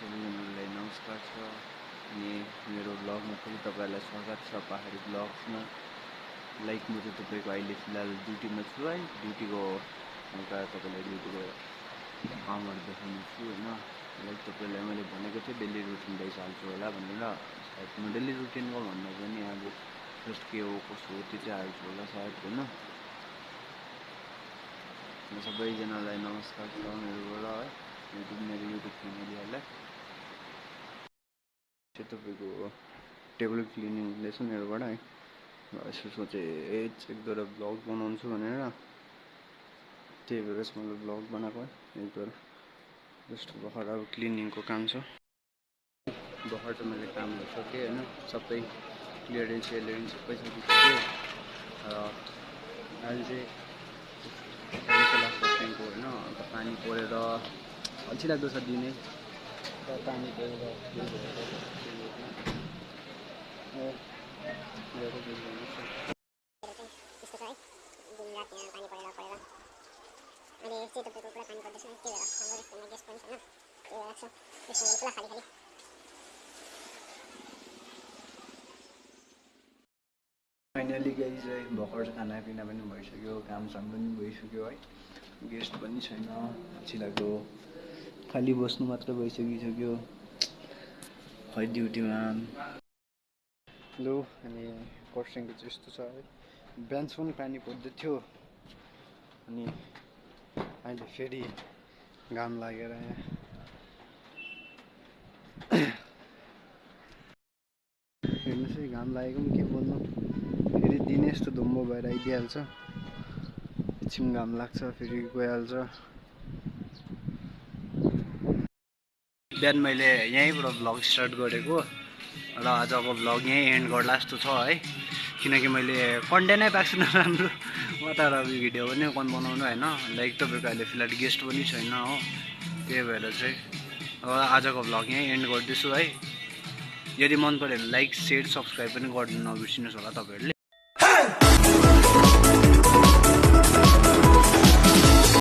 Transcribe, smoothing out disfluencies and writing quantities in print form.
सबैजनालाई नमस्कार छ अनि मेरो ब्लगमा पनि तपाईहरुलाई स्वागत छ पहाडी ब्लग्समा। लाइक म चाहिँ तपाईको अहिले फिलहाल ड्युटीमा छु है। ड्युटीको एउटा तपाईलाई ड्युटीको कामहरु देखाउनु छु हैन। लाइक तपाईलाई मैले भनेको थिएँ डेली रुटिन वाइज हाल्छु होला भनेर। सायद म डेली रुटिनको भन्दा पनि अब जस्ट के हो कसो हो त्यो चाहिँ हाल्छु होला सायद हैन। सबैजनालाई नमस्कार छ मेरोबाट है मेरो युट्युब फ्यामिलीहरुलाई। तपाईको टेबल क्लिनिङ हुँदैछ मेरोबाट है। यसो सोचे एक दुईवटा ब्लग बनाउँछु भनेर त्यही भएर मैले ब्लग बनाएको है। एक दुईवटा जस्ट भर्खर अब क्लिनिङको काम छ। भर्खर चाहिँ मैले काम सकेँ हैन। सबै क्लियरेन्स सबै सकिसक्यो। अहिले चाहिँ ट्याङ्कको हैन अन्त पानी परेर अल्छी लाग्दो छ दिनै पानी परेर फाइनली गाइज है भर्खर खानापिना पनि भइसक्यो, कामसाम पनि भइसक्यो है। गेस्ट पनि छैन, अल्छी लाग्दो खाली बस्नु मात्र भइसकिसक्यो खै ड्युटीमा। लो अनि खरसाङको चाहिँ यस्तो छ है। बिहानसम्म पानी पर्दै थियो अनि अहिले फेरि घाम लागेर यहाँ हेर्नुहोस् है घाम लागेको पनि के बोल्नु। फेरि दिन यस्तो धुम्म भएर आइदिइहाल्छ, एकछिन घाम लाग्छ फेरि गइहाल्छ। बिहान मैले यहीँबाट भ्लग स्टार्ट गरेको र आजको भ्लग यहीँ एन्ड गर्ला जस्तो छ है। किनकि मैले कन्टेन्टै पाएको छु नराम्रो, म त भिडियो पनि बनाउनु होइन। लाइक तपाईँको अहिले फिलहाल गेस्ट पनि छैन हो, त्यही भएर चाहिँ अब आजको भ्लग यहीँ एन्ड गर्दैछु है। यदि मन पऱ्यो भने लाइक सेयर सब्सक्राइब पनि गर्नु नबिर्सिनुहोस् होला तपाईँहरूले।